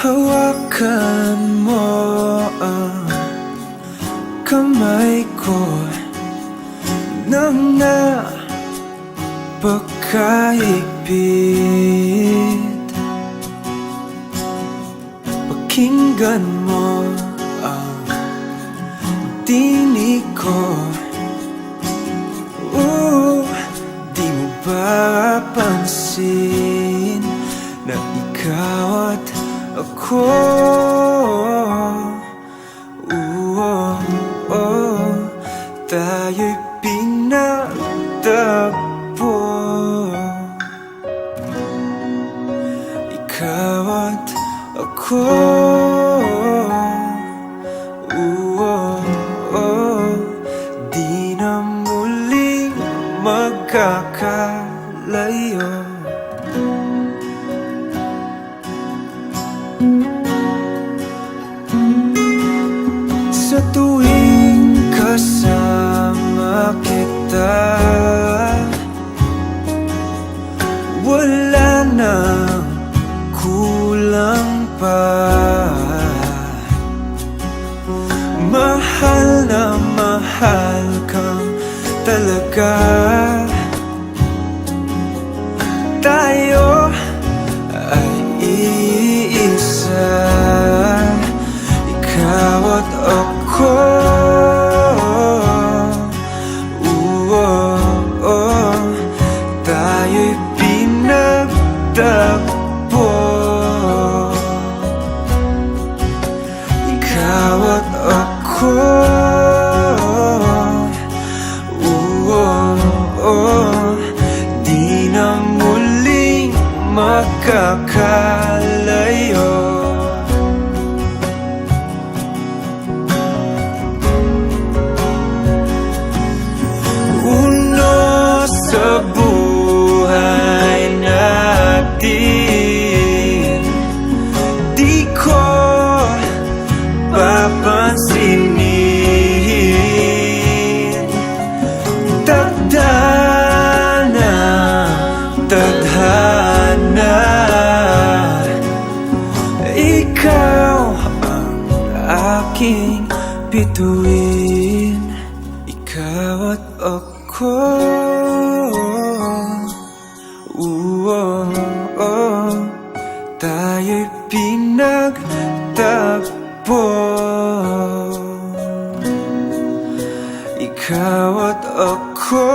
Hawakan mo ang kamay ko nang napakahigpit. Pakinggan mo ang tinig ko. Di mo ba pansin na ikaw at ako? Tayo'y pinagtagpo. Ikaw at ako. Di na muling magkakalayo. Sa tuwing kasama kita, wala nang kulang pa. Mahal na mahal kang talaga. Tayo ay iisa, ikaw at ako. Tayo'y pinagtagpo. Ikaw at ako. Di na muling magkakalayo. Sa buhay natin, di ko papansinin. Tadhana, tadhana, ikaw ang aking bituin. Ikaw at ako. Tayo'y pinagtagpo. Ikaw at ako.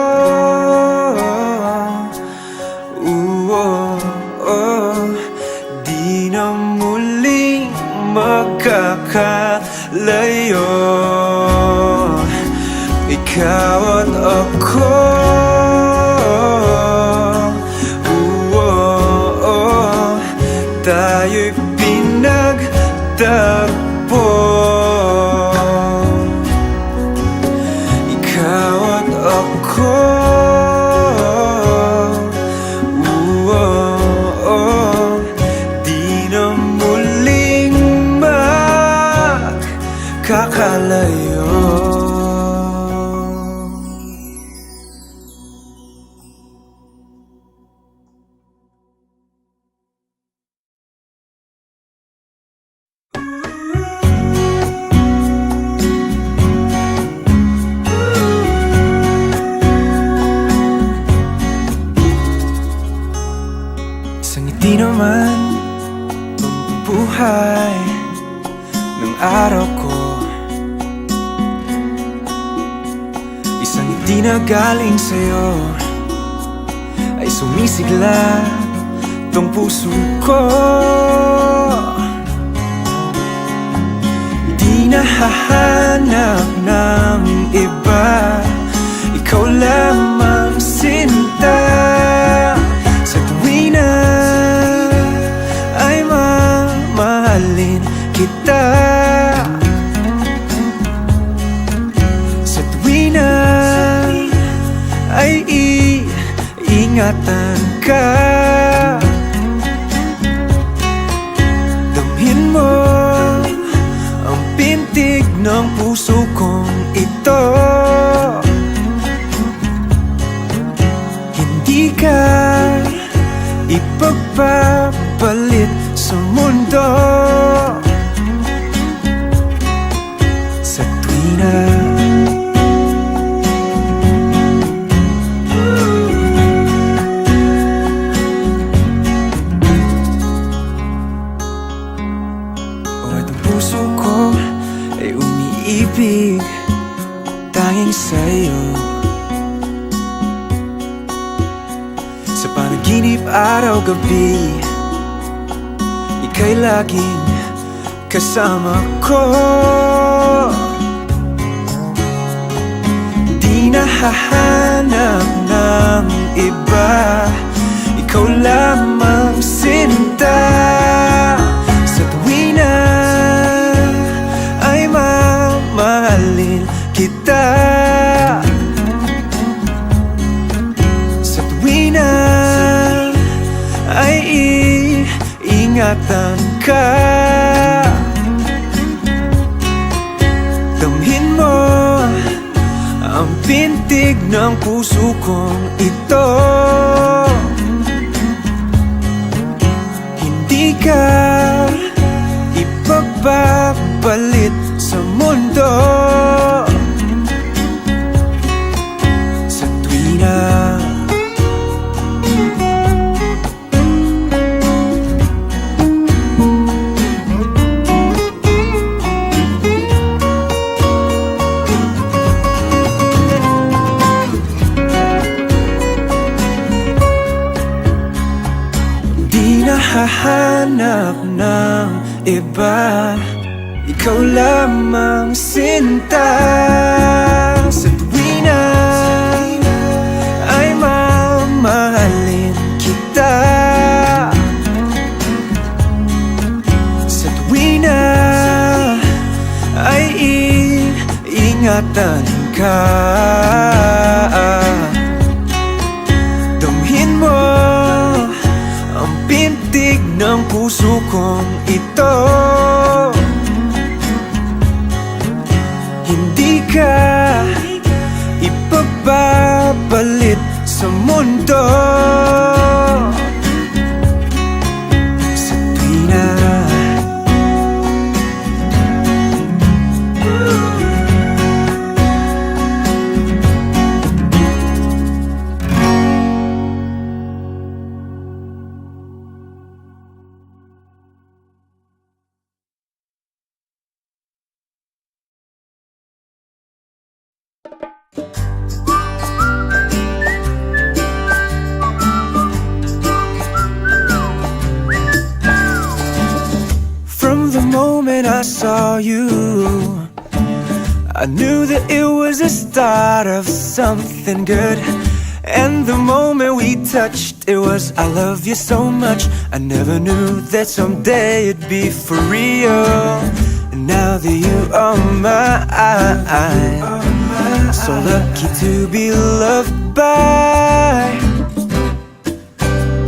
Di na muling magkakalayo. Ikaw at ako. Tayo'y pinagtagpo. Ikaw at ako. Di na muling magkakalayo. Di naman buhay ng araw ko, isang hindi na galing sa'yo, ay sumisigla tong puso ko. Di na hahanap ng iba, ikaw lamang sinta. Sa tuwi na ay mamahalin kita. Sa tuwi na ay iingatan ka. Damhin mo ang pintig ng puso kong ito. Hindi ka ipagpapalit sa mundo. Sa tuwina puso ko ay umiibig tanging sa'yo. Sa panaginip araw-gabi, ika'y laging kasama ko. Di nahahanap ng iba, ikaw lamang sinta. Sa tuwina ay mamahalin kita. Sa tuwina ay iingatan ka. Damhin mo ang pintig ng puso kong ito. Hindi ka ipagpapalit sa mundo. Sa tuwina di nahahanap ng iba, ikaw lamang sinta. Sa tuwina ay mamahalin kita. Sa tuwina ay iingatan ka. Damhin mo ang pintig ng puso kong ito. Hindi ka ipagpapalit sa mundo. Sa tuwina from the moment I saw you, I knew that it was the start of something good. And the moment we touched, it was I love you so much. I never knew that someday it'd be for real. And now that you are mine, so lucky to be loved by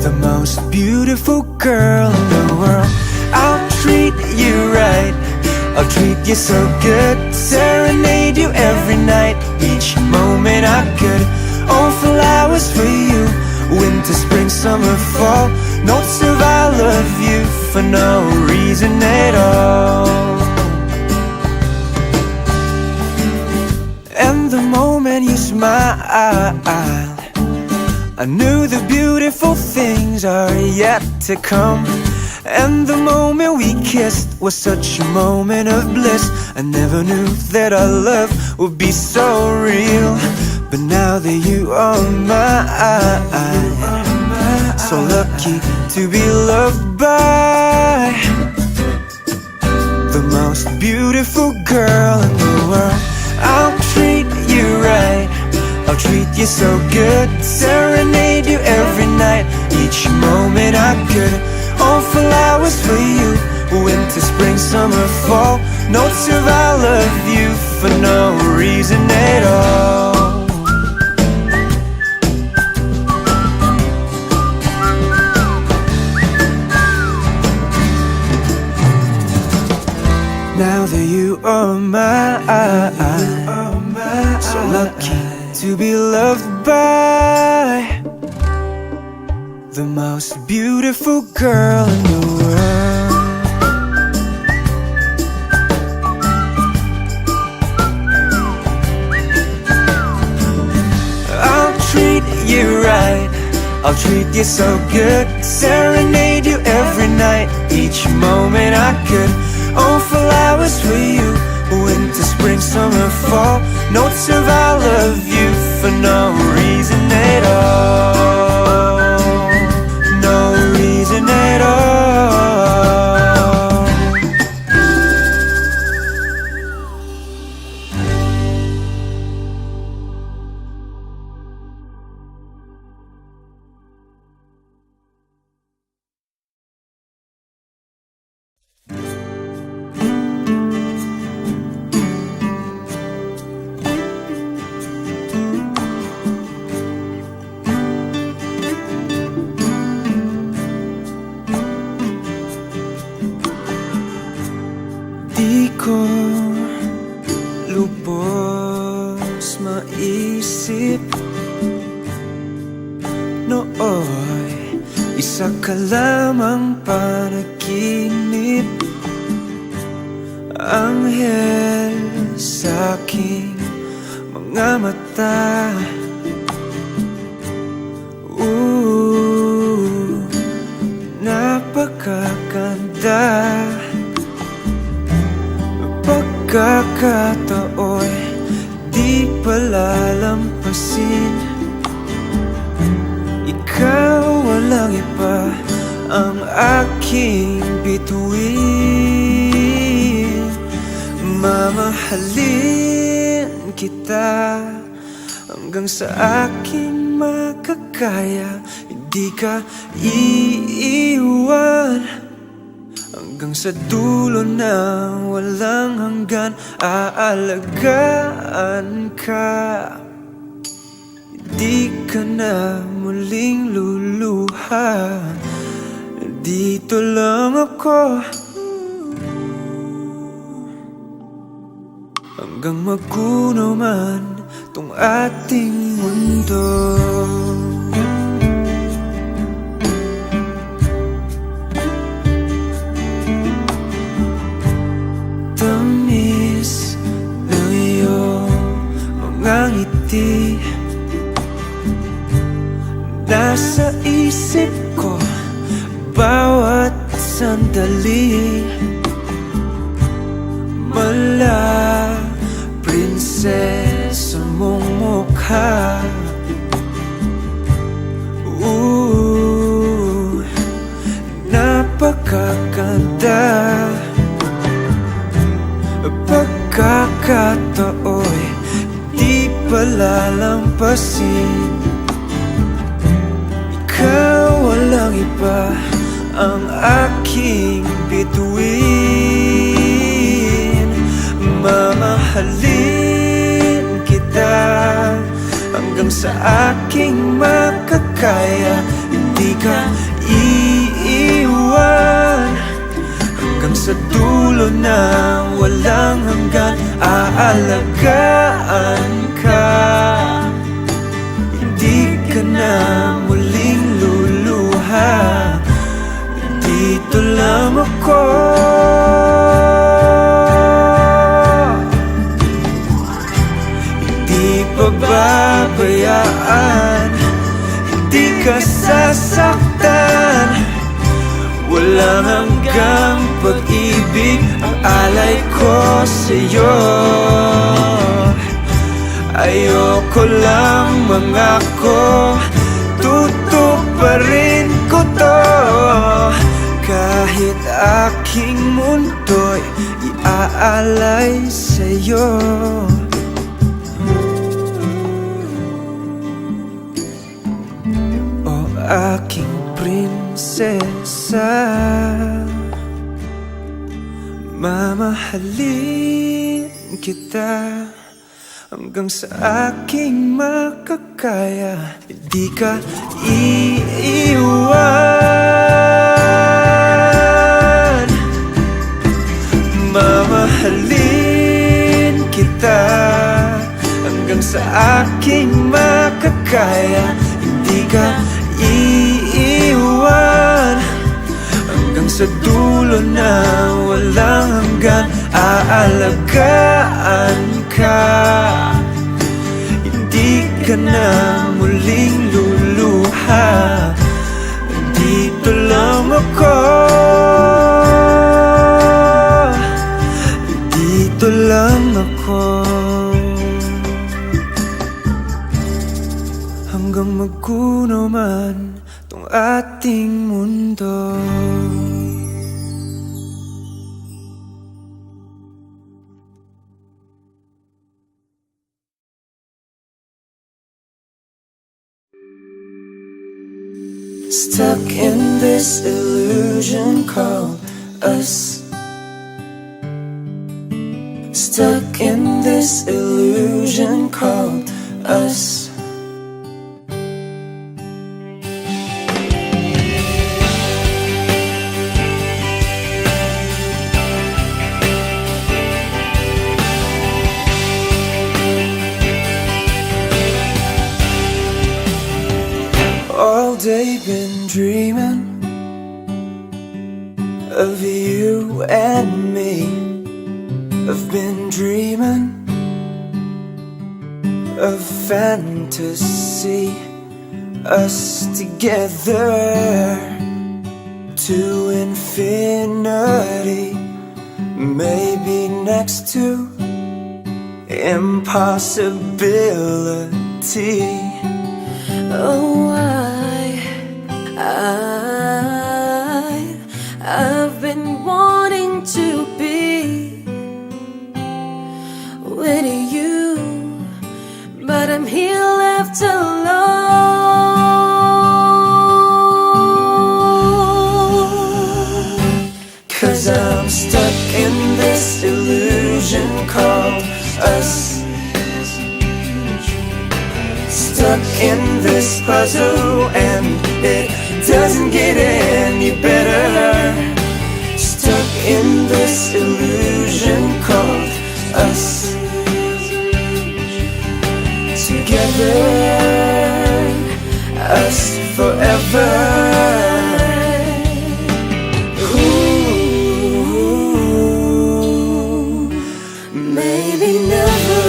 the most beautiful girl in the world. I'll treat you right, I'll treat you so good, serenade you every night, each moment I could. All flowers for you, winter, spring, summer, fall, notes of I love you for no reason at all. And the moment you smiled, I knew the beautiful things are yet to come. And the moment we kissed was such a moment of bliss. I never knew that our love would be so real. But now that you are mine, so lucky to be loved by the most beautiful girl in the world. I'll treat you right, I'll treat you so good, serenade you every night, each moment I could. All flowers for you, winter, spring, summer, fall, notes of I love you for no reason at all. Now that you are mine, so lucky to be loved by the most beautiful girl in the world. I'll treat you so good, serenade you every night, each moment I could. Oh, flowers for you, winter, spring, summer, fall, notes of I love you for no reason at all, no reason at all. Di ko lubos maisip nooy isa ka lamang panaginip, anghel sa aking mga mata. Napakaganda, pagkakatao'y di palalampasin. Ikaw walang iba ang aking bituin. Mamahalin kita hanggang sa aking makakaya. Hindi ka iiwan hanggang sa dulo na walang hanggan. Aalagaan ka, di ka na muling luluha. Dito lang ako hanggang magunaw man tong ating mundo. Tamis ng iyong mga ngiti nasa isip ko bawat sandali. Mala prinsesa mong mukha, napakaganda. Pagkakatao'y di palalampasin. Ikaw walang iba ang aking bituin. Mamahalin kita hanggang sa aking makakaya. Hindi ka iiwan hanggang sa dulo na walang hanggan. Aalagaan ka, hindi ka na muling luluha. Dito lang ako hindi pababayaan, hindi ka sasaktan. Walang hanggang pag-ibig ang alay ko sa'yo. Ayoko lang mangako, tutuparin ko to. Kahit aking mundo'y iaalay sa'yo. O aking prinsesa, mamahalin kita hanggang sa aking makakaya. Hindi ka iiwan, mamahalin kita hanggang sa aking makakaya. Hindi ka iiwan hanggang sa dulo na walang hanggan. Aalagaan ka, hindi ka na muling luluha. man tong ating mundo. Stuck in this illusion called us. Stuck in this illusion called us. All day been dreaming of you and me. I've been dreaming of fantasy, us together to infinity, maybe next to impossibility. Oh, I've been wanting to be with you, but I'm here left alone. 'Cause I'm stuck in this illusion called us. Stuck in this puzzle and it doesn't get any better. Stuck in this illusion called us. Together, us forever. Ooh, maybe never.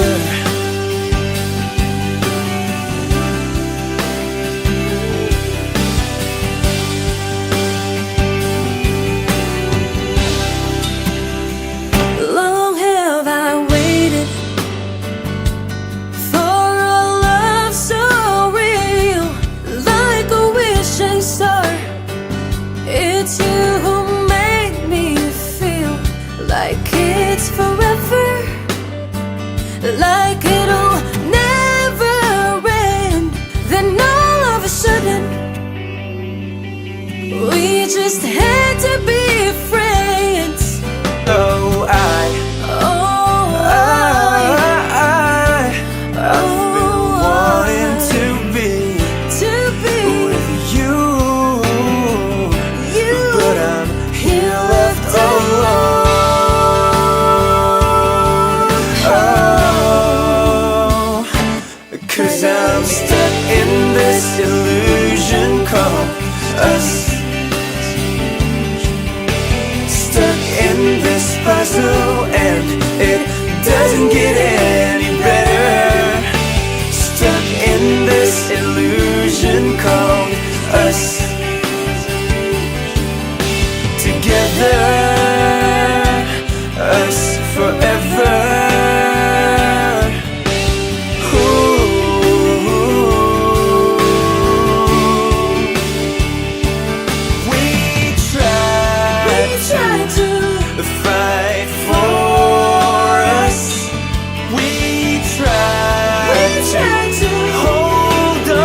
It's you who make me feel like it's forever, like it'll never end. Then all of a sudden, we just had to be friends. Oh, I've been wanting to be with you. But I'm here left alone. Oh, 'cause I'm stuck in this illusion called us. Stuck in this puzzle and it doesn't get any better. Stuck in this illusion called us. Together, us forever. Ooh. We tried to fight for us. We tried to hold on.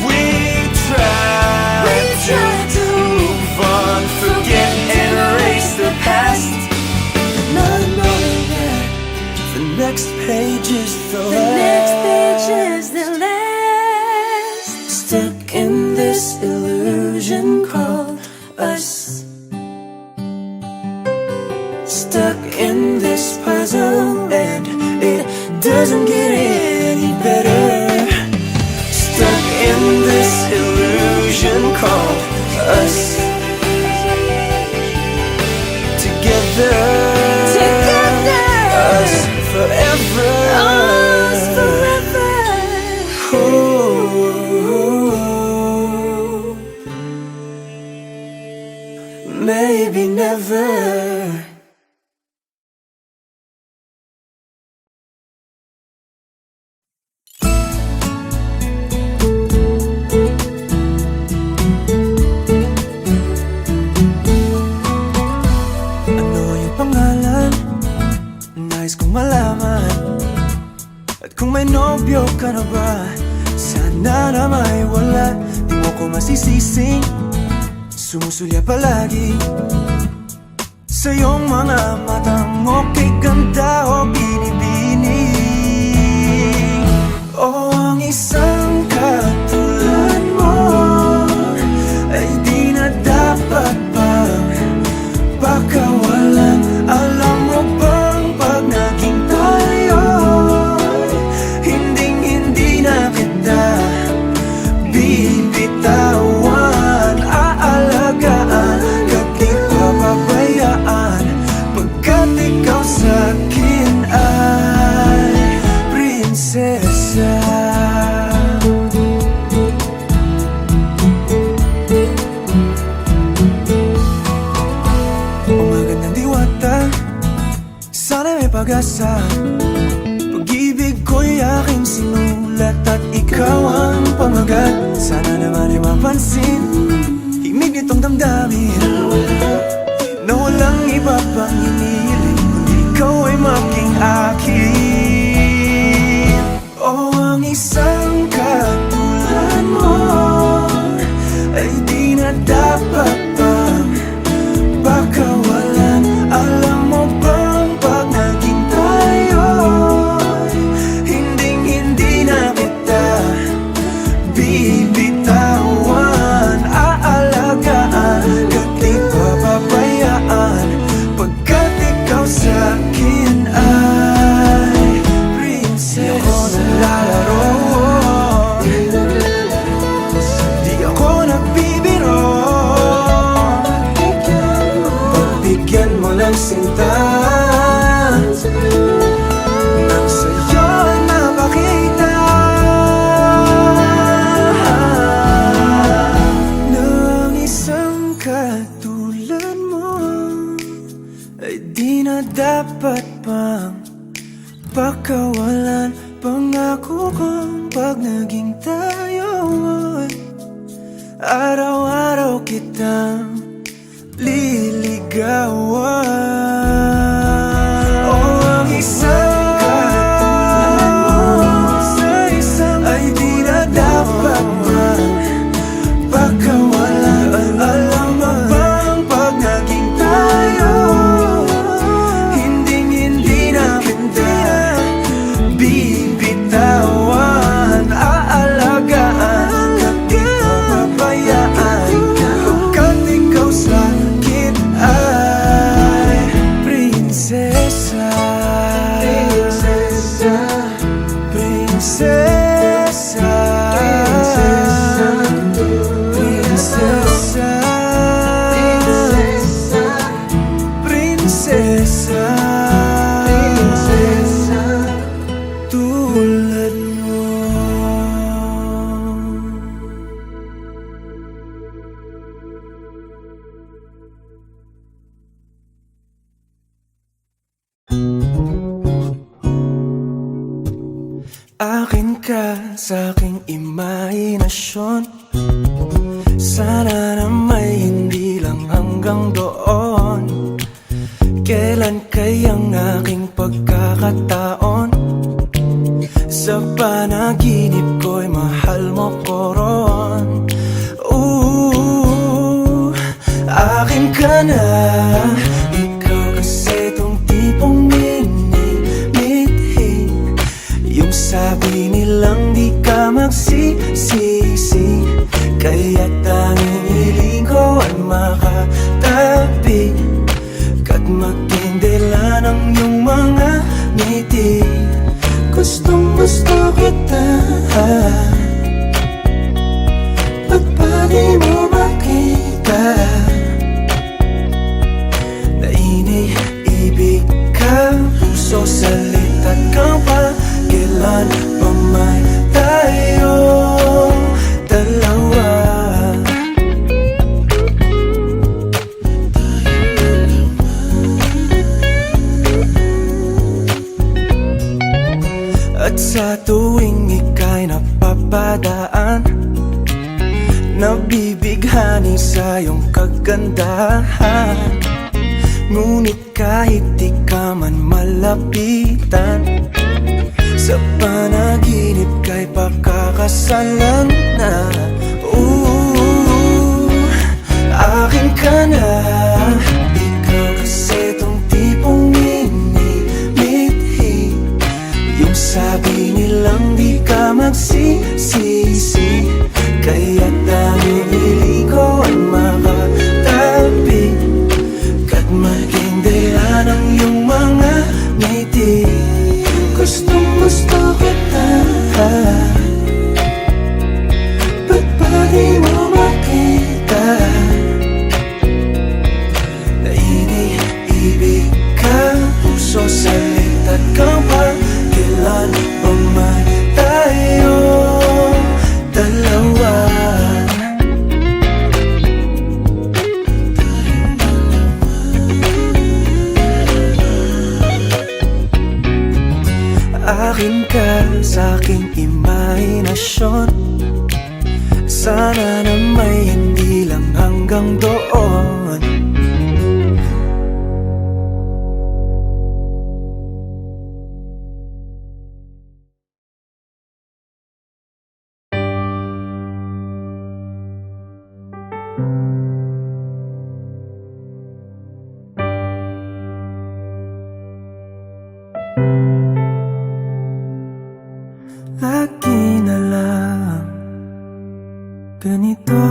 We tried to move on, forget and erase the past. Not knowing that the next page is the last. Stuck in this illusion called us. Stuck in this puzzle and it doesn't get any better. Stuck in this illusion called us. Together, us forever. Ooh, maybe never. nobyo ka na ba? Sana na may wala, di mo ko masisising sumusulya palagi sa iyong mga matang okay ganda o binibini. O ang isang katulad mo ay di na dapat pang pakawalan. Alam mo bang pag naging tayo, hindi na kita bibitawan. Aalagaan kat di papabayaan, pagkat ikaw sa'kin ay prinsesa. Umagat ng diwata, sana may pag-asa. Pag-ibig ko'y aking sinulat at ikaw ang pamagat. Sana naman ay mapansin himig nitong damdamin na walang iba pang hinihiling kundi ikaw ay maging akin. O ang isang katulad mo ay di na dapat pang pakawalan. Alam mo bang pag naging tayo, hindi na kita bibitawan. Aalagaan kat di papabayaan, pagkat ikaw sa'kin ay prinsesa. Di ako naglalaro, di ako nagbibiro. Pagbigyan mo ng sinta nang sa'yo napakita ng isang katulad mo ay di na dapat pang pakawalan. Pangako kong pag naging tayo ay araw-araw kitang liligawan. O ang isang katulad mo ay di na dapat pang pakawalan. Alam mo bang pag naging tayo, hindi na kita bibitawan. Aalagaan kat di papabayaan, pagkat ikaw sa'kin ay prinsesa. Prinsesa, prinsesa, prinsesa, prinsesa, tulad mo. Akin ka sa'king imahinasyon, sana na may hindi lang hanggang doon. Kailan kayang aking pagkakataon? Sa panaginip ko'y mahal mo ko ron. Akin ka na, ikaw kasi tong tipong minimithi. Yung sabi nilang di ka magsisisi, kaya tanging hiling ko ay makatabi kat magtindela ng iyong mga ngiti. Gustong gusto kita, ba't pa di mo makita na iniibig ka? Puso salita ka pa, kailan pa may tayong dalawa? At sa tuwing ika'y napapadaan, nabibighani sa iyong kagandahan. Ngunit kahit di ka man malapitan, Sa panaginip kay pakakasalan na. Akin ka na. Ikaw kasi tong tipong minimithi. Yung sabi nilang di ka magsisisi, kaya tanging iligaw at makatabi, kat maging dahilan ang iyong mga ngiti. Gustong gusto kita, ba't ba di mo makita na iniibig ka? Puso salita't kapag kailan pa man tayong dalawa. Akin ka sa aking imahinasyon. Sana na may hindi lang hanggang doon. Lagi na lang ganito,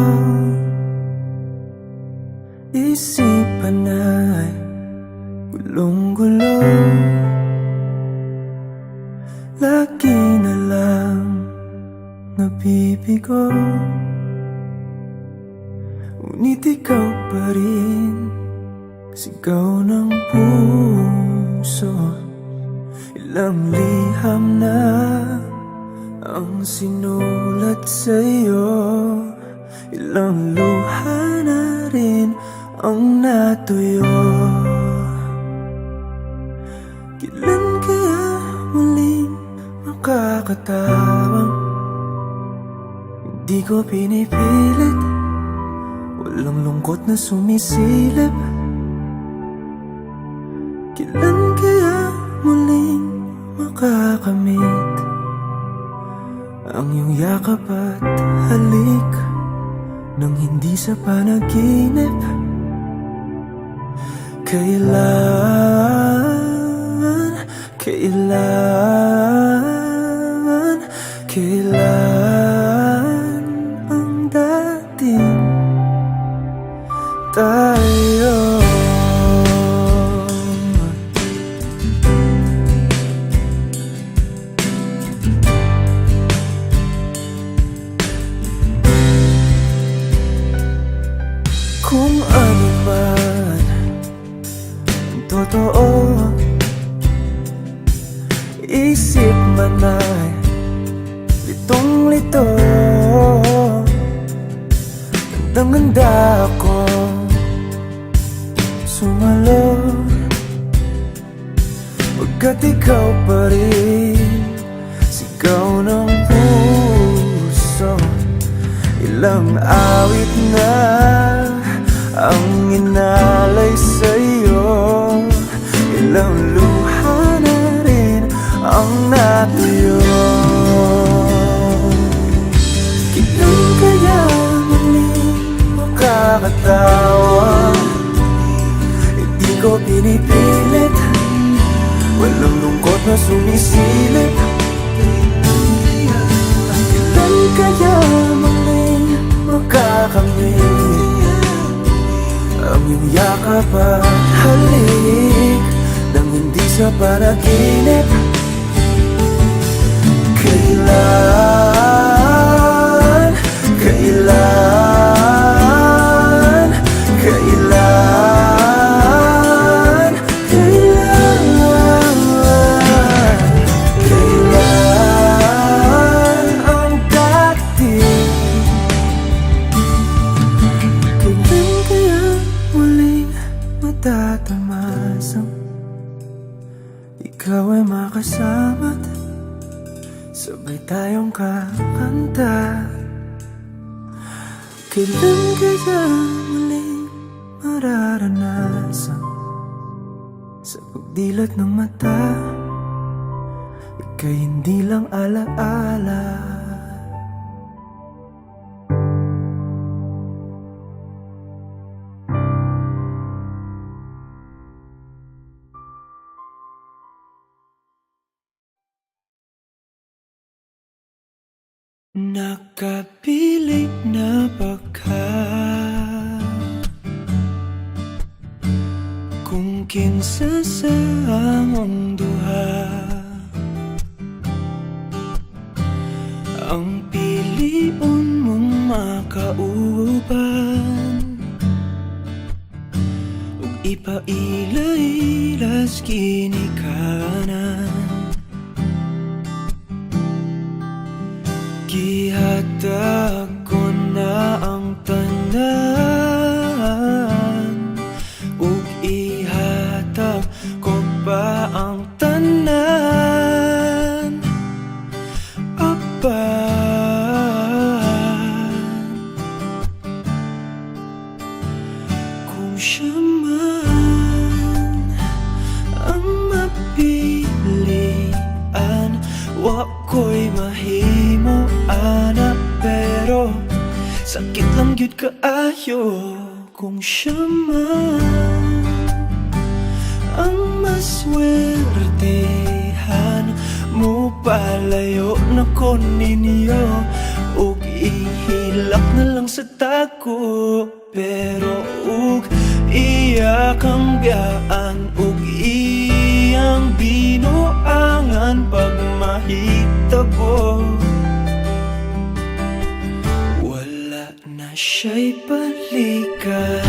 isipan ay gulong-gulo. Lagi na lang nabibigo, ngunit ikaw pa rin sigaw ng puso. Ilang liham na ang sinulat sa'yo, ilang luha na rin ang natuyo. Kailan kaya muling makakatawang hindi ko pinipilit, walang lungkot na sumisilip. Kailan kaya muling makakamit ang iyong yakap at halik nang hindi sa panaginip? Kailan ang dating tayo? Kung ano man ang totoo, isip man ay litong-lito. Gandang-ganda ako sumalo, pagkat ikaw pa rin sigaw ng puso. Ilang awit na ang inalay sa'yo, ilang luha na rin ang natuyo. Kailan kaya muling makakatawa? Hindi ko pinipilit, walang lungkot na sumisilip. Kailan kaya muling makakamit ang iyong yakap at halik nang hindi sa panaginip? Kailan, kailan, kailan, kailan, kailan ang dating? Kailan kaya muling matatamasang ikaw ay makasama't sabay tayong kakanta? Kailan kaya muling mararanasan sa pagdilat ng mata kay hindi lang alaala. Nakapilit na ba ka? Kung kinsa sa among duha ang piliun mong makauban, ug ipailailas kinikanan. Gihatag ko na ang tanan, ug ihatag ko pa ang tanan. Apan kung siya man ang mapilian, wa ko'y mahimo ana, pero sakit lang gyud kaayo kung siya man ang maswertehan. Mo palayo na ko ninyo, ug ihilak na lang sa tako, pero ug iya kang biyaan, ug iyang binuangan pag mahitabo. Wala na siya'y balikan.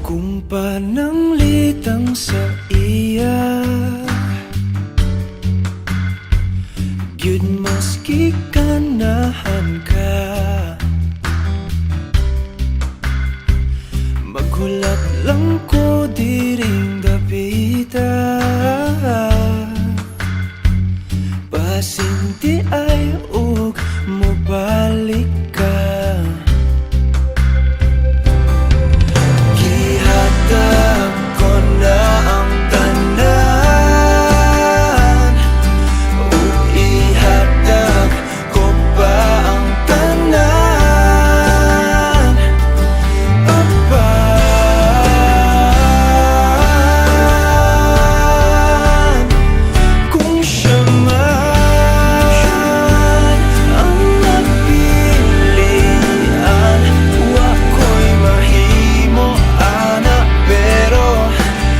Kung pananglitang sa iya, gyud maski ganahan ka, maghulat lang ko diring dapita. Pasinti ay ug mobalik ka. Gihatag ko na ang tanan, ug ihatag ko pa ang tanan. Apan kung siya man ang napilian, wa ko'y mahimo ana, pero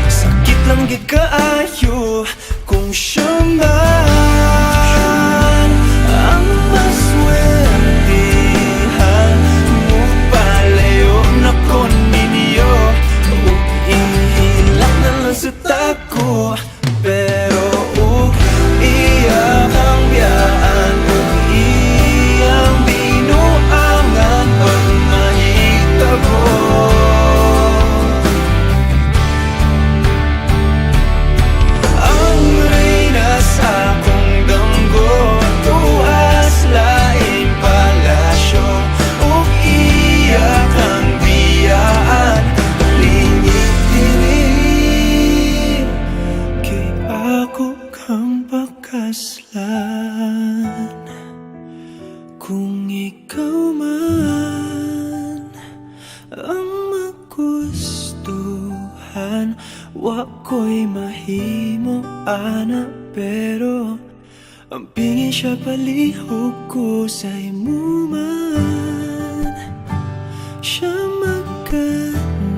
sakit lang gid kaayo kung siya man ang maswertehan. Mo palayo na ko ninyo, ug ihilak na lang sa tako, pero ug iya kang biyaan, ug iyang binuangan pag mahitabo. Ang reyna sa akong damgo, tuas laing palasyo, ug iya kang biyaan, lingit dili. Kay ako kang pakaslan, kung ikaw man ang magustuhan, wa ko'y mahimo ana, pero ang pingin siya palihog ko sa imo man. Siya maganahan,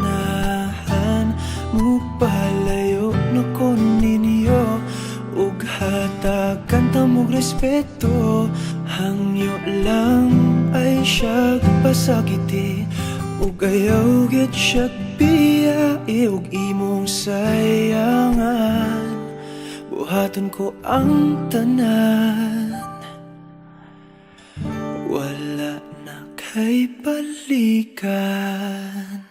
mo palayo na ko ninyo, ug hatagan ta mog respeto. Hangyo lang ay siya pasakiti, ug ayaw gyud siya biyai, ug imong sayangan. Buhaton ko ang tanan, wala na kay balikan.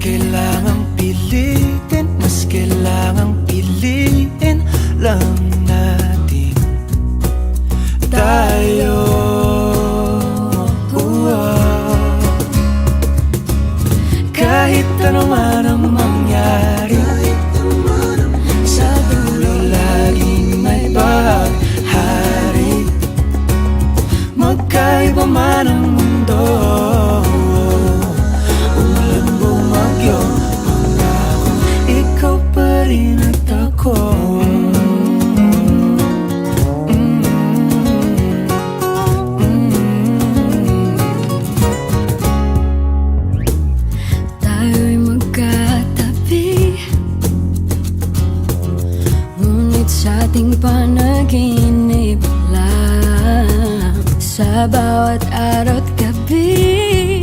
kailangang pilitin, mas kailangang piliin lang natin tayo. Kahit ano man ang mangyari, sa dulo laging may baghari. Magkaiba man ang mundo, umulan bumagyo, pangako ikaw pa rin at ako. Tayo'y magkatabi, ngunit sa ating panaginip lang. Sa bawat araw at gabi,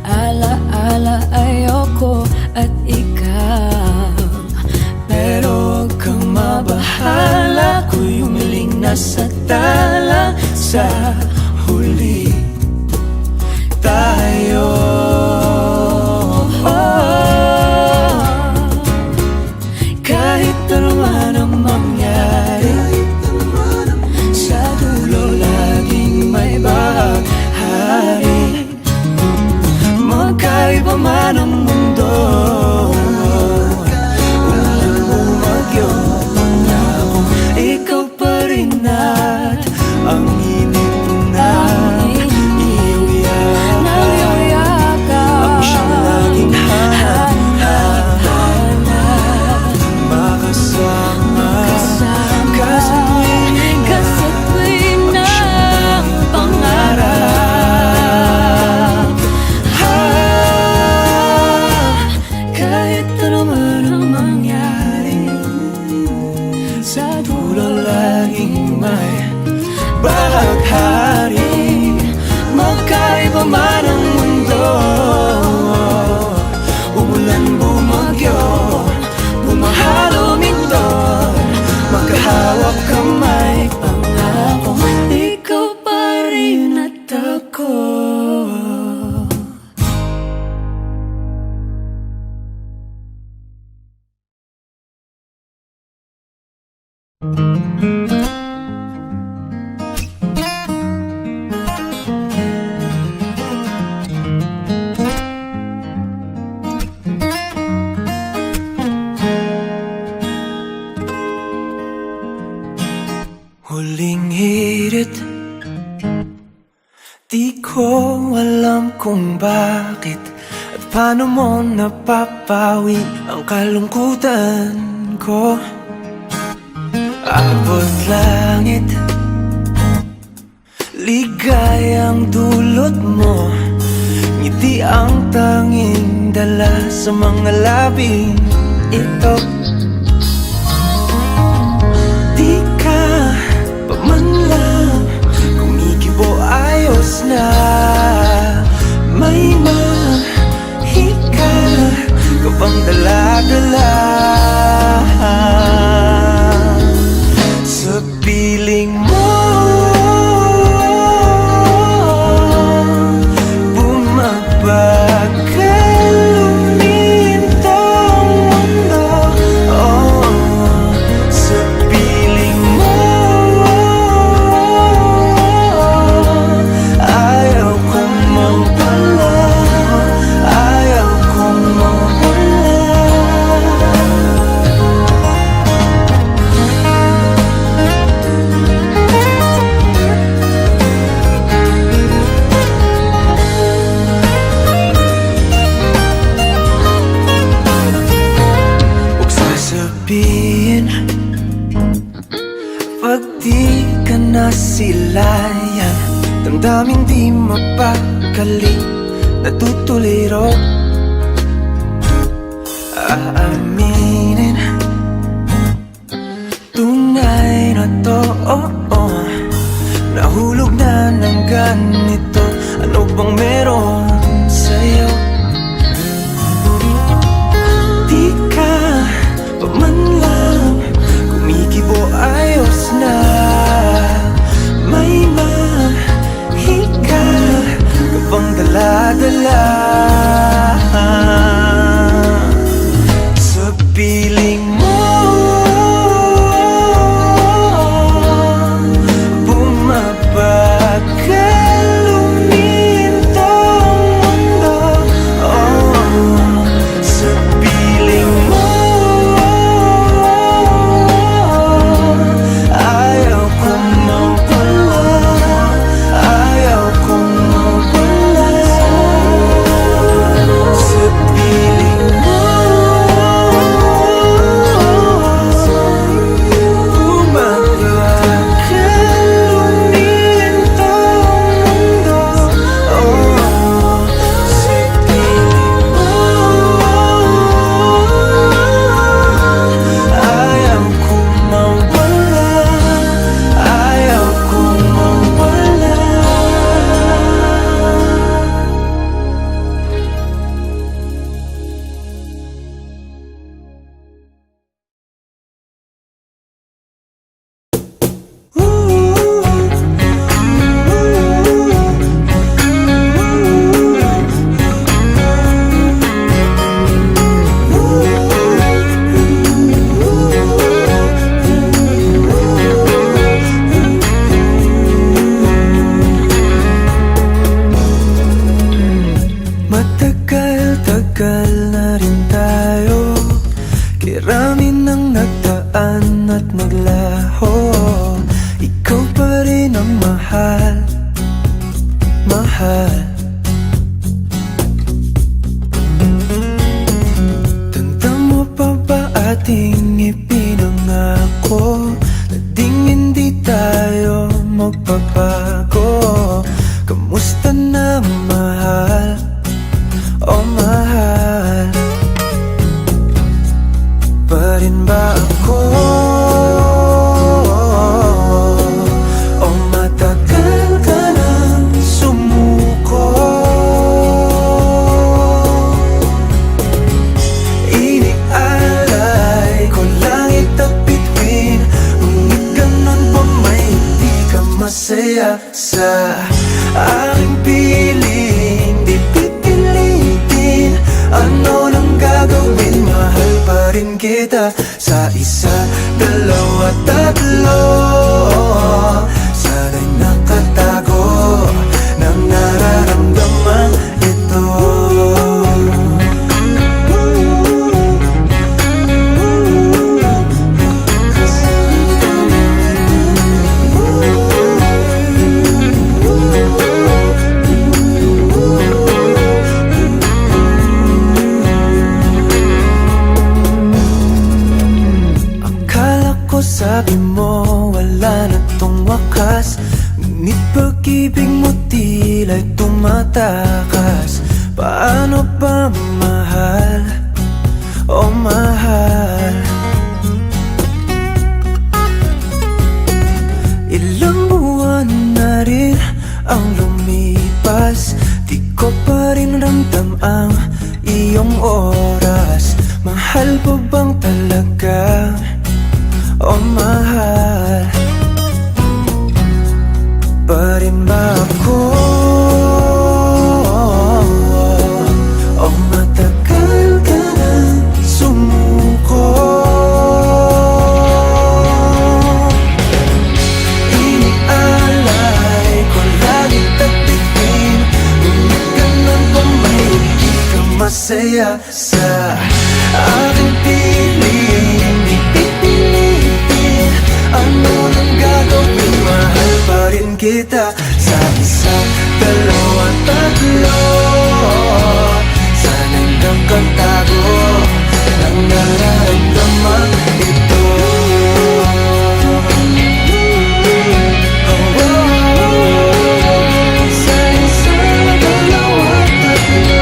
ala-ala ayoko at ikaw. Pero huwag kang mabahala, ako'y umiling na sa tala. Sa huli tayo. Kahit ano man ang mangyari, sa dulo laging may baghari. Magkaiba man ang mundo, umulan bumagyo, pangako ikaw pa rin at ang init na iyong yakap, ang siyang laging hanap, makasama ka sa tuwing ng pangarap. Kahit ano man ang mangyari, sa dulo laging may baghari. Magkaiba man ang mundo, umulan bumagyo, bumaha lumindol, magkahawak kamay, pangako ikaw pa rin at ako. Huling hirit, di ko alam kung bakit at paano mo napapawi ang kalungkutan ko. Abot langit, ligayang dulot mo, ngiti ang tanging dala sa mga labing ito. Di ka pa man lang kumikibo, ayos na. May mahika ka bang dala-dala sa piling mo? Bumabagal lumintang mundo, sa piling mo. Ayaw kong mawala, ayaw kong mawala. Huwag sasabihin pag di ka nasilayan, damdaming di mapakali, natutuliro. Aaminin, tunay na to, nahulog na ng ganito. Ano bang meron sa'yo? Di ka pa man lang kumikibo, ayos na. May mahika ka bang dala-dala matagal na rin tayo. Kirami nang nagdaan at naglaho. Ikaw pa rin ang mahal, mahal. Tanda mo pa ba ating ipinangako na ding hindi tayo magbabago? Kamusta na mahal, oh mahal? Pa rin ba ako? O matagal ka nang sumuko? Inialay ko langit at bituin, ngunit ganun pa may hindi ka masaya sa aking piling. Di pipilitin ano nang gagawin, mahal pa rin kita sa isa, dalawa, tatlo. Sana'y nakatago ng nararamdaman ito. Sabi mo wala na tong wakas, ngunit pag-ibig mo tila'y tumatakas. Paano ba mahal, oh mahal? Ilang buwan na rin ang lumipas, di ko pa rin ramdam ang iyong oras. Mahal pa bang talaga, oh mahal? Pa rin ba ako? O matagal ka nang sumuko? Inialay ko langit at bituin, ngunit ganun pa may hindi ka masaya sa aking piling. Di pipilitin ano nang gagawin, mahal pa rin kita sa isa, dalawa, tatlo. Sana'y nakatago ng nararamdaman ito. Sa isa, dalawa, tatlo.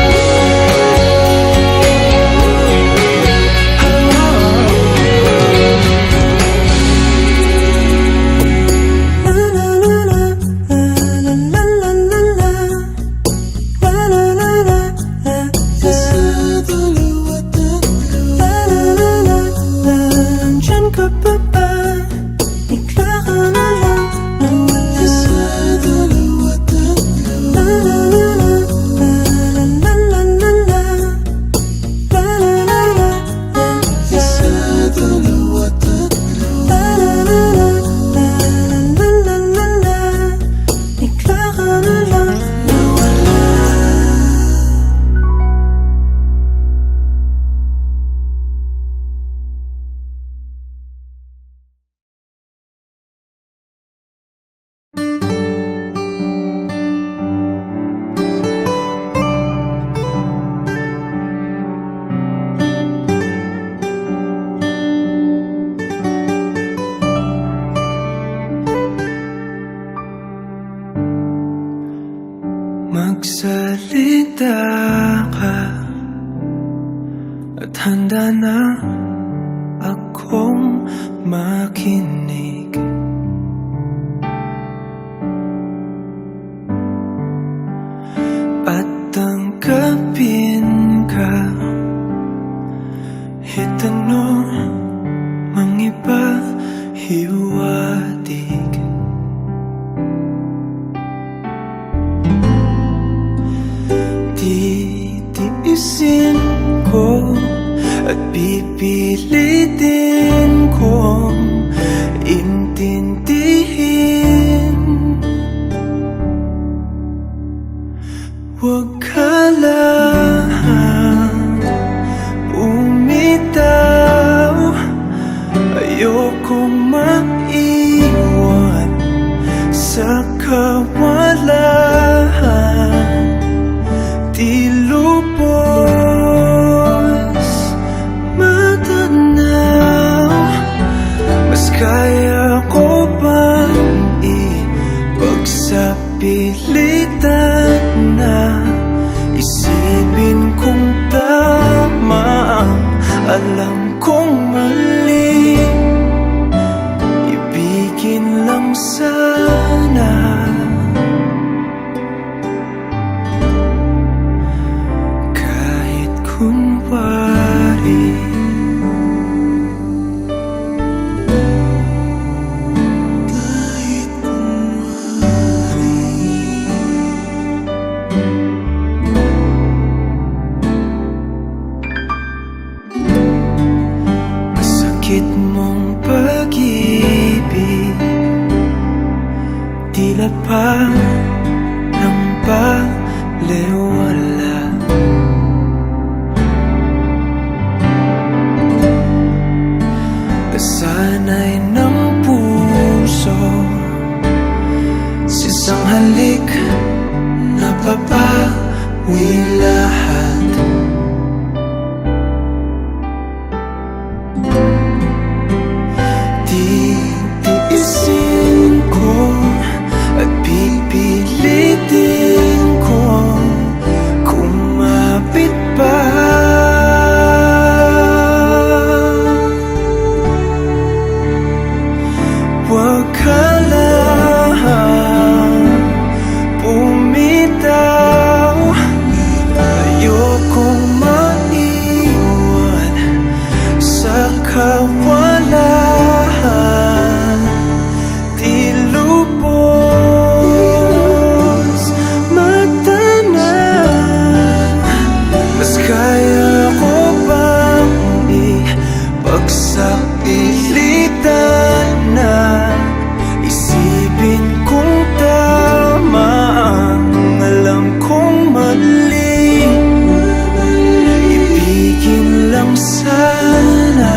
Magsalita ka at handa na akong makinig. At tanggapin ka, itanong mang iba, hiwatig. Titiisin ko at pipilitin kong intindihin. Huwag ka lang kunwari. Masakit mong pag-ibig, tila pa ng baliwala. Kasanay ng puso sa isang halik, napapawi lahat. Titiisin ko at pipilitin kong kumapit pa. Huwag ka lang bumitaw, ayokong maiwan sa kawalan. Di lubos matanan, mas kaya ko bang ipagsapilitan na isipin kung tama ang alam kong mali. Ibigin lang sana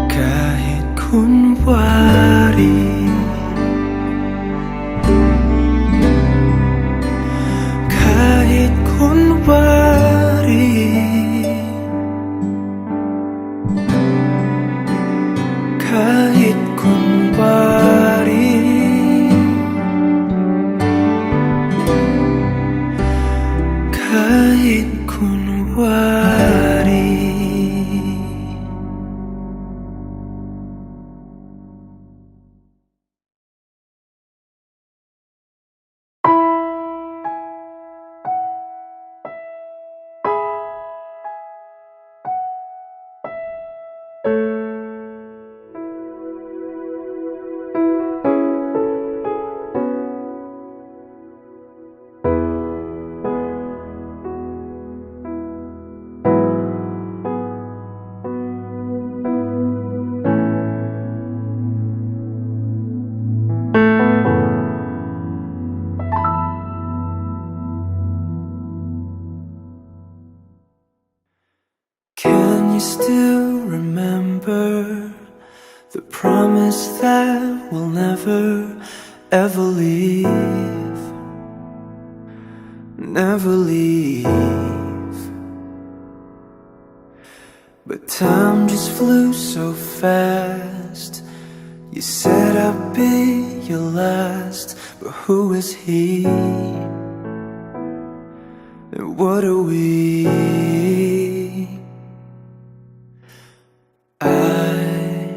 kahit kunwari. Kahit kunwari. Kahit kunwari. Kahit kunwari. Can you still remember the promise that we'll never ever leave? Never leave. But time just flew so fast. You said I'd be your last, but who is he? And what are we? I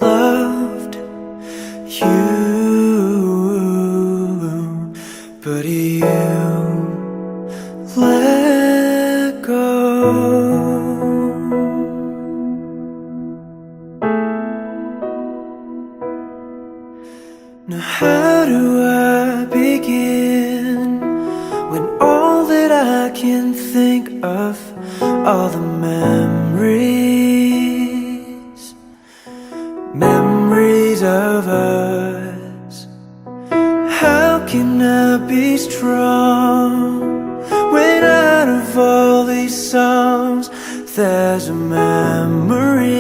loved you, but you let go. Now how do I begin when all that I can think of are the memories, memories of us? How can I be strong when out of all these songs there's a memory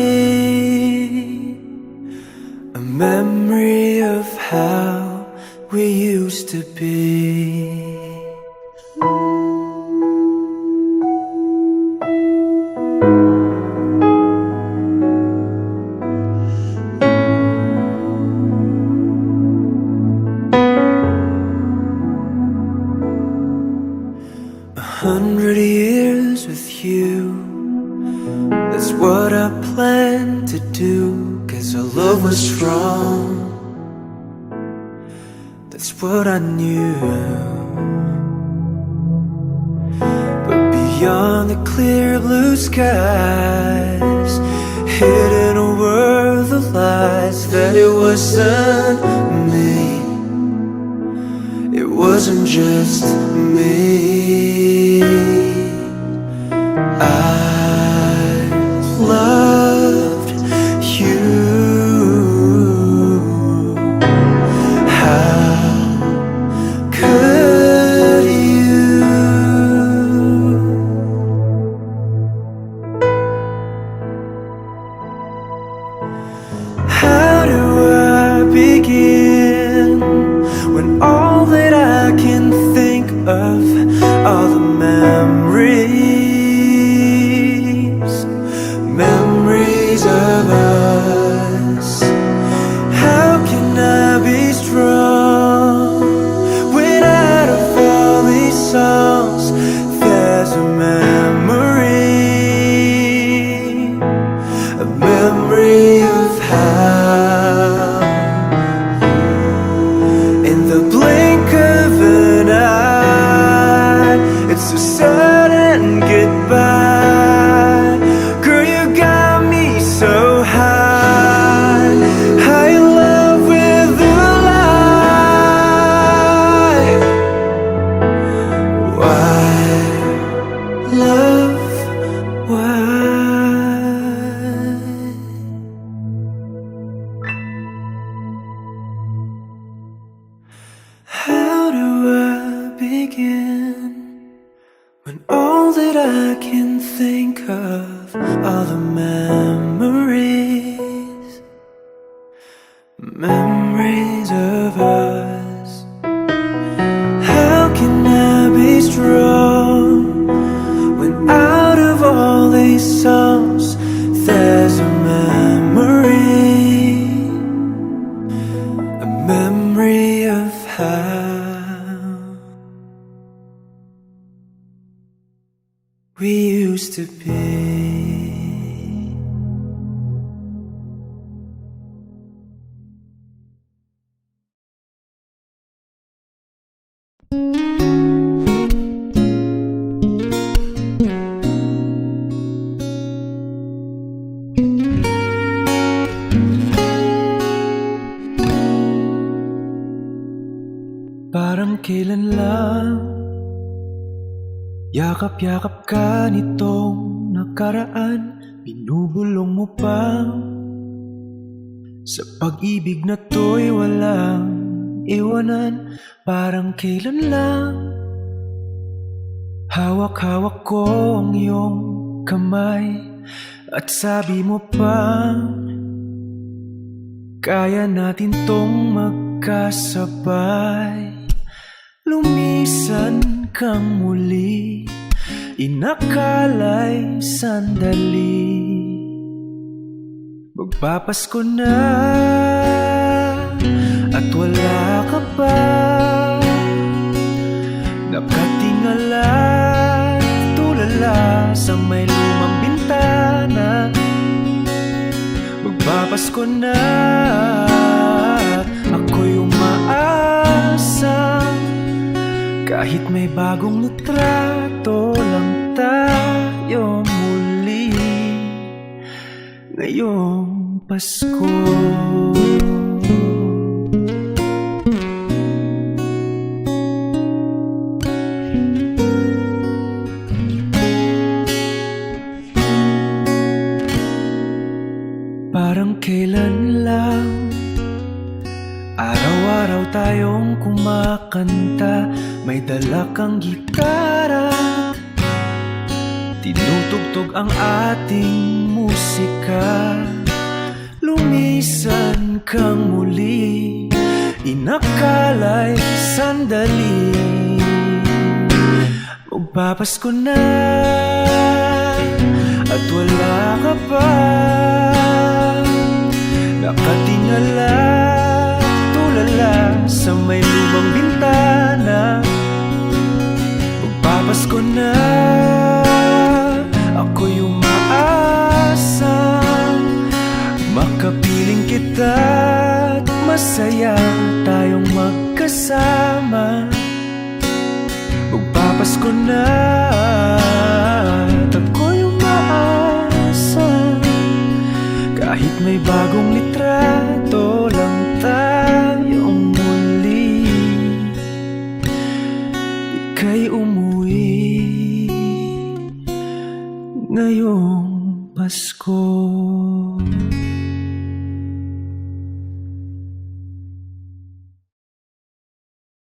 of how we used to be. 100 years with you, that's what I planned to do, 'cause our love was strong, that's what I knew. beyond the clear blue skies, hidden a world of lies. That it wasn't me, it wasn't just me. I loved you. How could you? How do I begin when all that I can think of are the memories of us? How can I be strong when out of all these songs there's a memory of how in the blink of an eye it's a sudden goodbye. Girl, you got me so high, high in love with a lie. Why, love, why? How do I begin when all that I can think of are the memories of us? How can I be strong when out of all these songs there's a memory of how we used to be. Parang kailan lang yakap-yakap ka nitong nakaraan, binubulong mo pa. Sa pag-ibig na to'y walang iwanan. Parang kailan lang hawak-hawak ko ang iyong kamay at sabi mo pa, kaya natin tong magkasabay. Lumisan kang muli, inakala'y sandali. Magpapasko na at wala ka pa, nakatingala tulala sa may lumang bintana. Magpapasko na at ako'y umaasa, kahit may bagong litrato lang tayo muli ngayong Pasko. Parang kailan lang araw-araw tayong kumakanta, may dala kang gitara, tinutugtog ang ating musika. Lumisan kang muli, inakala'y sandali. Magpapasko na at wala ka pa, nakatingala tulala sa may lumang bintana. Magpapasko na, ako'y umaasa, makapiling kita't masaya tayong magkasama. Magpapasko na may bagong litrato lang tayong muli. Ika'y umuwi ngayong Pasko.